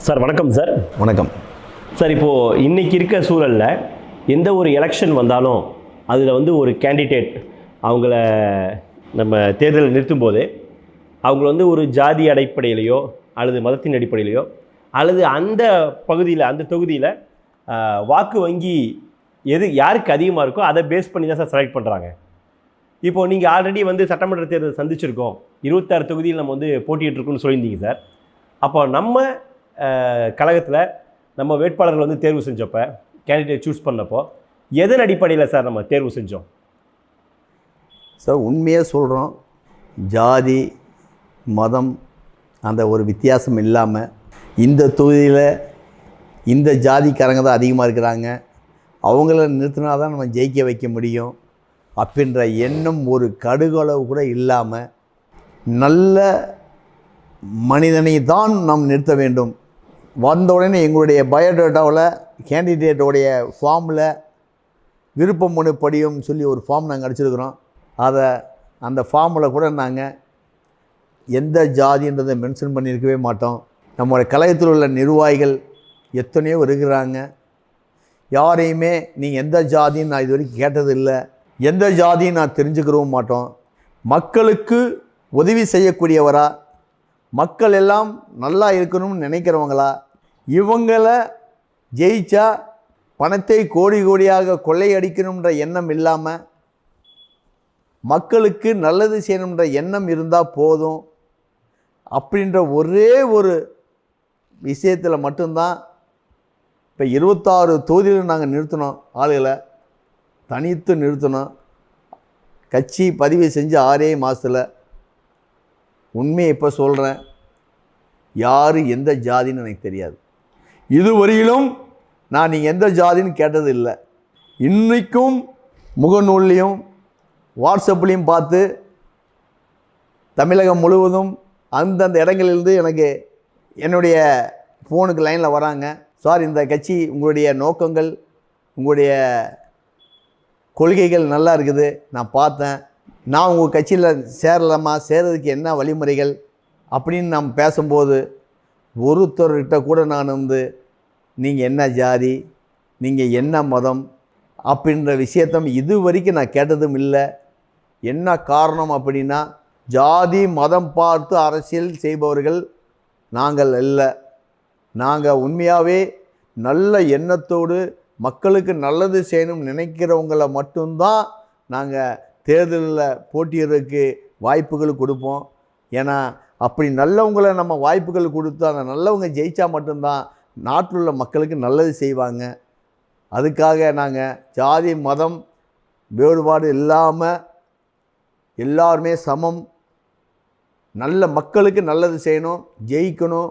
Sir வணக்கம் sir. வணக்கம் sir, இப்போது இன்றைக்கி இருக்க சூழலில் எந்த ஒரு எலெக்ஷன் வந்தாலும் அதில் ஒரு கேண்டிடேட் அவங்கள நம்ம தேர்தலில் நிறுத்தும்போது அவங்கள ஒரு ஜாதி அடிப்படையிலையோ அல்லது மதத்தின் அடிப்படையிலையோ அல்லது அந்த பகுதியில் அந்த தொகுதியில் வாக்கு வங்கி யாருக்கு அதிகமாக இருக்கோ அதை பேஸ் பண்ணி தான் சார் செலக்ட் பண்ணுறாங்க. இப்போது நீங்கள் ஆல்ரெடி சட்டமன்ற தேர்தல் சந்திச்சிருக்கோம், 26 தொகுதியில் நம்ம போட்டியிட்டிருக்கோம்னு சொல்லியிருந்தீங்க சார். அப்போ நம்ம கழகத்தில் நம்ம வேட்பாளர்கள் தேர்வு செஞ்சப்போ, கேண்டிடேட் சூஸ் பண்ணப்போ எதன் அடிப்படையில் சார் நம்ம தேர்வு செஞ்சோம்? சார் உண்மையாக சொல்கிறோம், ஜாதி மதம் அந்த ஒரு வித்தியாசம் இல்லாமல் இந்த தொகுதியில் இந்த ஜாதிக்காரங்க தான் அதிகமாக இருக்கிறாங்க, அவங்கள நிறுத்தினா தான் நம்ம ஜெயிக்க வைக்க முடியும் அப்படின்ற எண்ணம் ஒரு கடுகளவு கூட இல்லாமல் நல்ல மனிதனை தான் நாம் நிறுத்த வேண்டும். வந்த உடனே எங்களுடைய பயோடேட்டாவில் கேண்டிடேட்டோடைய ஃபார்மில் விருப்ப மனு படியும் சொல்லி ஒரு ஃபார்ம் நாங்கள் அடிச்சிருக்கிறோம். அந்த ஃபார்மில் கூட நாங்கள் எந்த ஜாதின்றதை மென்ஷன் பண்ணியிருக்கவே மாட்டோம். நம்மளுடைய கழகத்தில் உள்ள நிர்வாகிகள் எத்தனையோ இருக்கிறாங்க, யாரையுமே நீங்கள் எந்த ஜாதின்னு நான் இது வரைக்கும் கேட்டதில்லை, எந்த ஜாதின்னு நான் தெரிஞ்சுக்கிறவும் மாட்டோம். மக்களுக்கு உதவி செய்யக்கூடியவரா, மக்கள் எல்லாம் நல்லா இருக்கணும்னு நினைக்கிறவங்களா, இவங்களை ஜெயிச்சா பணத்தை கோடி கோடியாக கொள்ளையடிக்கணுன்ற எண்ணம் இல்லாமல் மக்களுக்கு நல்லது செய்யணுன்ற எண்ணம் இருந்தால் போதும் அப்படின்ற ஒரே ஒரு விஷயத்தில் மட்டும்தான் இப்போ 26 தொகுதியில் நாங்கள் நிறுத்தினோம். ஆளுகளை தனித்து நிறுத்தினோம். கட்சி பதிவு செஞ்சு 6 மாதத்தில். உண்மையை இப்போ சொல்கிறேன், யார் எந்த ஜாதின்னு எனக்கு தெரியாது. இதுவரையிலும் நான் நீங்கள் எந்த ஜாதின்னு கேட்டது இல்லை. இன்றைக்கும் முகநூல்லையும் வாட்ஸ்அப்லேயும் பார்த்து தமிழகம் முழுவதும் அந்தந்த இடங்களிலிருந்து எனக்கு என்னுடைய ஃபோனுக்கு லைனில் வராங்க. சார், இந்த கட்சி உங்களுடைய நோக்கங்கள் உங்களுடைய கொள்கைகள் நல்லா இருக்குது, நான் பார்த்தேன், நான் உங்கள் கட்சியில் சேரலாமா, சேர்றதுக்கு என்ன வழிமுறைகள் அப்படின்னு நாம் பேசும்போது ஒருத்தர்கிட்ட கூட நான் நீங்கள் என்ன ஜாதி, நீங்கள் என்ன மதம் அப்படின்ற விஷயத்தை இது வரைக்கும் நான் கேட்டதும் இல்லை. என்ன காரணம் அப்படின்னா, ஜாதி மதம் பார்த்து அரசியல் செய்பவர்கள் நாங்கள் இல்லை. நாங்கள் உண்மையாகவே நல்ல எண்ணத்தோடு மக்களுக்கு நல்லது செய்யணும்னு நினைக்கிறவங்களை மட்டும்தான் நாங்கள் தேர்தலில் போட்டியிடறதுக்கு வாய்ப்புகள் கொடுப்போம். ஏன்னா அப்படி நல்லவங்களை நம்ம வாய்ப்புகள் கொடுத்து அந்த நல்லவங்க ஜெயித்தா மட்டும்தான் நாட்டில் உள்ள மக்களுக்கு நல்லது செய்வாங்க. அதுக்காக நாங்கள் ஜாதி மதம் வேறுபாடு இல்லாமல் எல்லாருமே சமம், நல்ல மக்களுக்கு நல்லது செய்யணும், ஜெயிக்கணும்,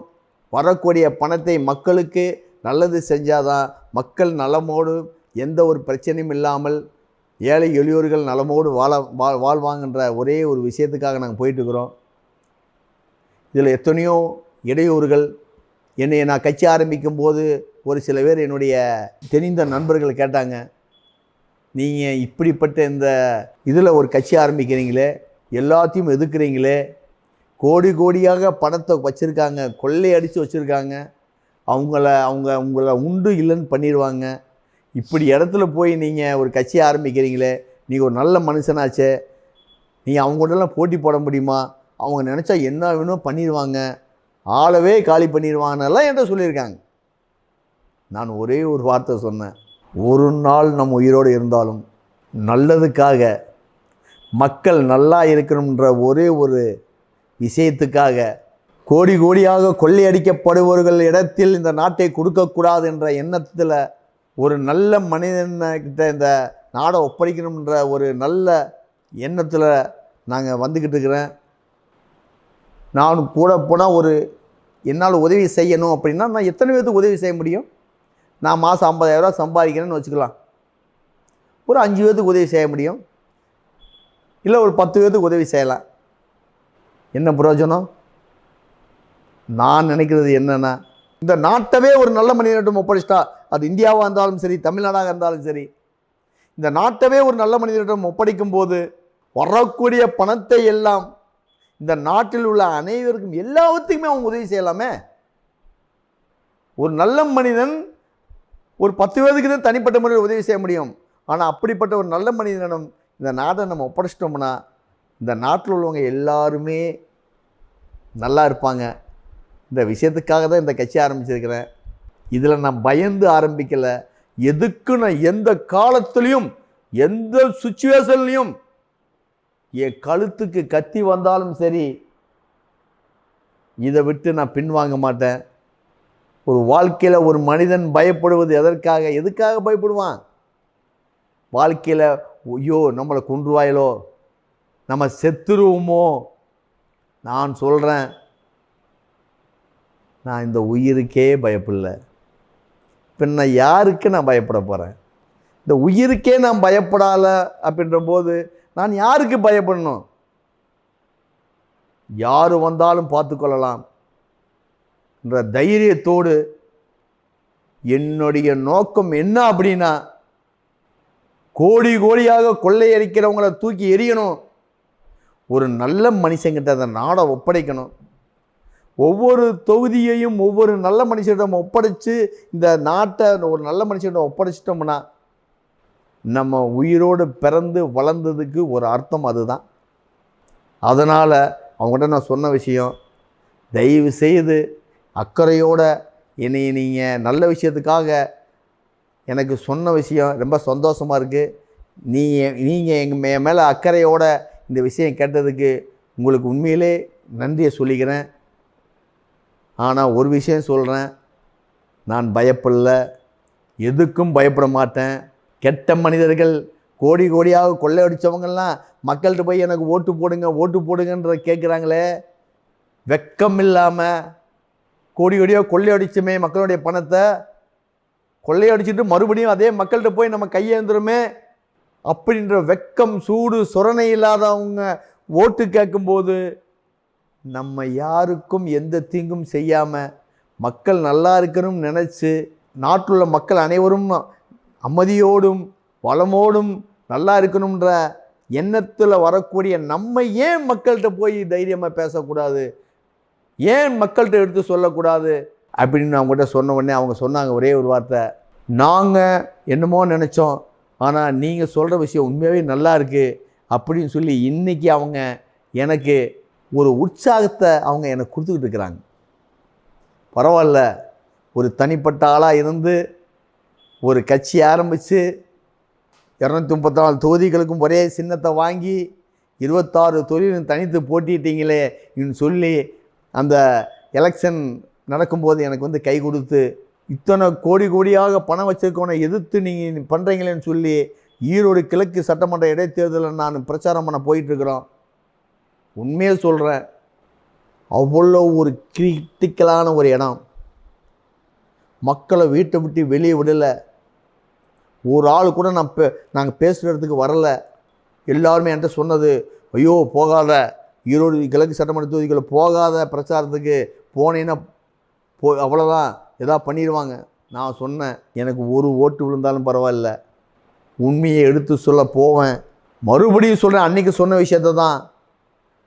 வரக்கூடிய பணத்தை மக்களுக்கு நல்லது செஞ்சாதான் மக்கள் நலமோடு எந்த ஒரு பிரச்சனையும் இல்லாமல் ஏழை எளியோர்கள் நலமோடு வாழ்வாங்கன்ற ஒரே ஒரு விஷயத்துக்காக நாங்கள் போயிட்டுருக்குறோம். இதில் எத்தனையோ இடையூறுகள். என்னை நான் கட்சி ஆரம்பிக்கும் போது ஒரு சில பேர் என்னுடைய தெரிந்த நண்பர்கள் கேட்டாங்க, நீங்கள் இப்படிப்பட்ட இந்த இதில் ஒரு கட்சி ஆரம்பிக்கிறீங்களே, எல்லாத்தையும் எதுக்குறீங்களே, கோடி கோடியாக பணத்தை வச்சுருக்காங்க, கொள்ளையடித்து வச்சுருக்காங்க, உங்களை உண்டு இல்லைன்னு பண்ணிடுவாங்க, இப்படி இடத்துல போய் நீங்கள் ஒரு கட்சி ஆரம்பிக்கிறீங்களே, நீங்கள் ஒரு நல்ல மனுஷனாச்சே, நீங்கள் அவங்கள்டலாம் போட்டி போட முடியுமா, அவங்க நினச்சா என்ன வேணும் பண்ணிடுவாங்க, ஆளவே காலி பண்ணிடுவாங்கன்னெல்லாம் என்கிட்ட சொல்லியிருக்காங்க. நான் ஒரே ஒரு வார்த்தை சொன்னேன், ஒரு நாள் நம்ம உயிரோடு இருந்தாலும் நல்லதுக்காக மக்கள் நல்லா இருக்கணுன்ற ஒரே ஒரு விஷயத்துக்காக கோடி கோடியாக கொள்ளையடிக்கப்படுபவர்கள் இடத்தில் இந்த நாட்டை கொடுக்கக்கூடாது என்ற எண்ணத்தில் ஒரு நல்ல மனிதன்கிட்ட இந்த நாடை ஒப்படைக்கணுன்ற ஒரு நல்ல எண்ணத்தில் நாங்கள் வந்துக்கிட்டு இருக்கிறேன். நான் கூட போனால் என்னால் உதவி செய்யணும் அப்படின்னா நான் எத்தனை பேருக்கு உதவி செய்ய முடியும்? நான் மாதம் 50,000 சம்பாதிக்கிறேன்னு வச்சுக்கலாம், ஒரு 5 பேருக்கு உதவி செய்ய முடியும், இல்லை ஒரு 10 பேருக்கு உதவி செய்யலாம். என்ன பிரயோஜனம்? நான் நினைக்கிறது என்னென்னா, இந்த நாட்டவே ஒரு நல்ல மனிதனிடம் ஒப்படைச்சிட்டா, அது இந்தியாவாக இருந்தாலும் சரி, தமிழ்நாடாக இருந்தாலும் சரி, இந்த நாட்டவே ஒரு நல்ல மனிதனிடம் ஒப்படைக்கும் போது வரக்கூடிய பணத்தை எல்லாம் இந்த நாட்டில் உள்ள அனைவருக்கும் எல்லாத்துக்குமே அவங்க உதவி செய்யலாமே. ஒரு நல்ல மனிதன் ஒரு 10 பேருக்கு தான் தனிப்பட்ட முறையில் உதவி செய்ய முடியும். ஆனால் அப்படிப்பட்ட ஒரு நல்ல மனிதனிடம் இந்த நாட்டை நம்ம ஒப்படைச்சிட்டோம்னா இந்த நாட்டில் உள்ளவங்க எல்லாருமே நல்லா இருப்பாங்க. இந்த விஷயத்துக்காக தான் இந்த கட்சி ஆரம்பிச்சிருக்கிறேன். இதில் நான் பயந்து ஆரம்பிக்கலை. எதுக்கு நான் எந்த காலத்துலேயும் எந்த சுச்சுவேஷன்லையும் என் கழுத்துக்கு கத்தி வந்தாலும் சரி இதை விட்டு நான் பின்வாங்க மாட்டேன். ஒரு வாழ்க்கையில் ஒரு மனிதன் பயப்படுவது எதுக்காக பயப்படுவான்? வாழ்க்கையில் ஐயோ நம்மளை கொன்றுவாயிலோ, நம்ம செத்துருவோமோ. நான் சொல்கிறேன், நான் இந்த உயிருக்கே பயப்படல. பின்ன யாருக்கு நான் பயப்பட போகிறேன்? இந்த உயிருக்கே நான் பயப்படாத அப்படின்ற போது நான் யாருக்கு பயப்படணும்? யார் வந்தாலும் பார்த்துக்கொள்ளலாம் என்ற தைரியத்தோடு என்னுடைய நோக்கம் என்ன அப்படின்னா, கோடி கோடியாக கொள்ளையடிக்கிறவங்கள தூக்கி எறியணும். ஒரு நல்ல மனுஷங்கிட்ட அந்த நாடை ஒப்படைக்கணும். ஒவ்வொரு தொகுதியையும் ஒவ்வொரு நல்ல மனுஷனிடம் ஒப்படைச்சு இந்த நாட்டை ஒரு நல்ல மனுஷனிடம் ஒப்படைச்சிட்டோம்னா நம்ம உயிரோடு பிறந்து வளர்ந்ததுக்கு ஒரு அர்த்தம். அதுதான். அதனால் அவங்ககிட்ட நான் சொன்ன விஷயம், தயவு செய்து அக்கறையோட என்னை நீங்கள் நல்ல விஷயத்துக்காக எனக்கு சொன்ன விஷயம் ரொம்ப சந்தோஷமாக இருக்குது. நீங்கள் என் மேலே அக்கறையோட இந்த விஷயம் கேட்டதுக்கு உங்களுக்கு உண்மையிலே நன்றியை சொல்லிக்கிறேன். ஆனால் ஒரு விஷயம் சொல்கிறேன், நான் பயப்படல, எதுக்கும் பயப்பட மாட்டேன். கெட்ட மனிதர்கள் கோடி கோடியாக கொள்ளையடித்தவங்கெல்லாம் மக்கள்கிட்ட போய் எனக்கு ஓட்டு போடுங்கன்ற கேட்குறாங்களே, வெக்கம் இல்லாமல் கோடி கோடியாக கொள்ளையடிச்சுமே மக்களுடைய பணத்தை கொள்ளையடிச்சிட்டு மறுபடியும் அதே மக்கள்கிட்ட போய் நம்ம கையேந்துருமே அப்படின்ற வெக்கம் சூடு சொரணை இல்லாதவங்க ஓட்டு கேட்கும்போது நம்ம யாருக்கும் எந்த தீங்கும் செய்யாமல் மக்கள் நல்லா இருக்கணும்னு நினச்சி நாட்டிலுள்ள மக்கள் அனைவரும் அமைதியோடும் வளமோடும் நல்லா இருக்கணுன்ற எண்ணத்தில் வரக்கூடிய நம்ம ஏன் மக்கள்கிட்ட போய் தைரியமாக பேசக்கூடாது, ஏன் மக்கள்கிட்ட எடுத்து சொல்லக்கூடாது அப்படின்னு அவங்ககிட்ட சொன்ன உடனே அவங்க சொன்னாங்க ஒரே ஒரு வார்த்தை, நாங்கள் என்னமோ நினச்சோம், ஆனால் நீங்கள் சொல்கிற விஷயம் உண்மையாகவே நல்லா இருக்குது அப்படின்னு சொல்லி இன்றைக்கி அவங்க எனக்கு ஒரு உற்சாகத்தை அவங்க எனக்கு கொடுத்துக்கிட்டு இருக்கிறாங்க. பரவாயில்ல, ஒரு தனிப்பட்ட ஆளாக இருந்து ஒரு கட்சி ஆரம்பித்து 234 தொகுதிகளுக்கும் ஒரே சின்னத்தை வாங்கி 26 தொகுதிகளும் தனித்து போட்டிட்டீங்களே சொல்லி அந்த எலெக்ஷன் நடக்கும்போது எனக்கு வந்து கை கொடுத்து இத்தனை கோடி கோடியாக பணம் வச்சுருக்கவனை எதிர்த்து நீங்கள் பண்ணுறீங்களேன்னு சொல்லி ஈரோடு கிழக்கு சட்டமன்ற இடைத்தேர்தலில் நான் பிரச்சாரம் பண்ண போயிட்டுருக்குறோம். உண்மையை சொல்கிறேன், அவ்வளோ ஒரு கிரிட்டிக்கலான ஒரு இடம். மக்களை வீட்டை விட்டு வெளியே விடலை. ஒரு ஆள் கூட நாங்கள் பேசுகிற இடத்துக்கு வரலை. எல்லாருமே என்கிட்ட சொன்னது, ஐயோ போகாத, ஈரோடு கிழக்கு சட்டமன்ற தொகுதிகளை போகாத, பிரச்சாரத்துக்கு போனேன்னா அவ்வளோதான் எதா பண்ணிடுவாங்க. நான் சொன்னேன், எனக்கு ஒரு ஓட்டு விழுந்தாலும் பரவாயில்ல, உண்மையை எடுத்து சொல்ல போவேன். மறுபடியும் சொல்கிறேன், அன்றைக்கி சொன்ன விஷயத்தை தான்.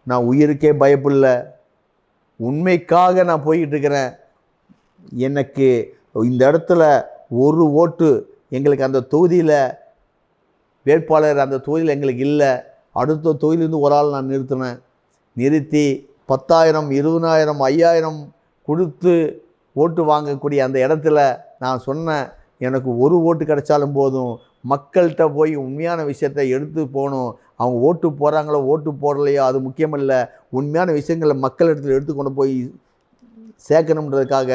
நான் உயிருக்கே பயப்படல, உண்மைக்காக நான் போய்கிட்டு இருக்கிறேன். எனக்கு இந்த இடத்துல ஒரு ஓட்டு எங்களுக்கு அந்த தொகுதியில் வேட்பாளர் அந்த தொகுதியில் எங்களுக்கு இல்லை. அடுத்த தொகுதியிலேருந்து ஒரு ஆள் நான் நிறுத்தி 10,000 20,000 5,000 கொடுத்து ஓட்டு வாங்கக்கூடிய அந்த இடத்துல நான் சொன்னேன், எனக்கு ஒரு ஓட்டு கிடைச்சாலும் போதும், மக்கள்கிட்ட போய் உண்மையான விஷயத்தை எடுத்து போகணும். அவங்க ஓட்டு போகிறாங்களோ ஓட்டு போடலையோ அது முக்கியமில்லை, உண்மையான விஷயங்களை மக்கள் இடத்துல எடுத்துக்கொண்டு போய் சேர்க்கணுன்றதுக்காக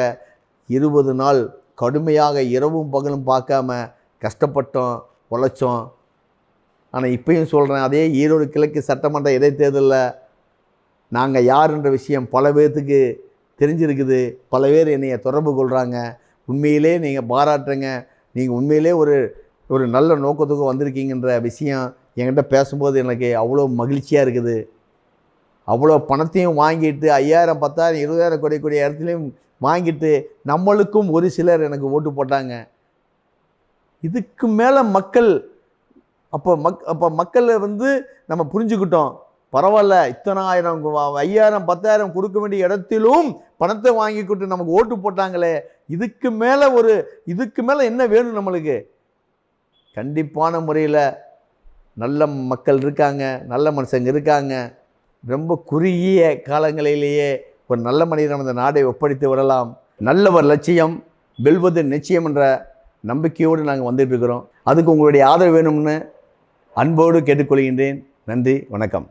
20 நாள் கடுமையாக இரவும் பகலும் பார்க்காம கஷ்டப்பட்டோம், உழைச்சோம். ஆனால் இப்பயும் சொல்கிறேன், அதே ஈரோடு கிழக்கு சட்டமன்ற இடைத்தேர்தலில் நாங்கள் யாருன்ற விஷயம் பல பேர்த்துக்கு தெரிஞ்சிருக்குது. பல பேர் என்னைய தொடர்பு கொள்கிறாங்க. உண்மையிலே நீங்கள் பாராட்டுறங்க, நீங்கள் உண்மையிலே ஒரு நல்ல நோக்கத்துக்கு வந்திருக்கீங்கன்ற விஷயம் என்கிட்ட பேசும்போது எனக்கு அவ்வளோ மகிழ்ச்சியாக இருக்குது. அவ்வளோ பணத்தையும் வாங்கிட்டு 5,000 10,000 20,000 கூடிய இடத்துலையும் வாங்கிட்டு நம்மளுக்கும் ஒரு சிலர் எனக்கு ஓட்டு போட்டாங்க. இதுக்கு மேலே மக்கள் அப்போ மக்களை வந்து நம்ம புரிஞ்சுக்கிட்டோம், பரவாயில்ல, இத்தனை 5000 10,000 கொடுக்க வேண்டிய இடத்திலும் பணத்தை வாங்கிக்கிட்டு நமக்கு ஓட்டு போட்டாங்களே, இதுக்கு மேலே என்ன வேணும் நம்மளுக்கு? கண்டிப்பான முறையில் நல்ல மக்கள் இருக்காங்க, நல்ல மனுஷங்க இருக்காங்க. ரொம்ப குறுகிய காலங்களிலேயே ஒரு நல்ல மனிதன் அந்த நாடை ஒப்படைத்து விடலாம். நல்ல ஒரு லட்சியம் வெல்வது நிச்சயம் என்ற நம்பிக்கையோடு நாங்கள் வந்துட்டு இருக்கிறோம். அதுக்கு உங்களுடைய ஆதரவு வேணும்னு அன்போடு கேட்டுக்கொள்கின்றேன். நன்றி, வணக்கம்.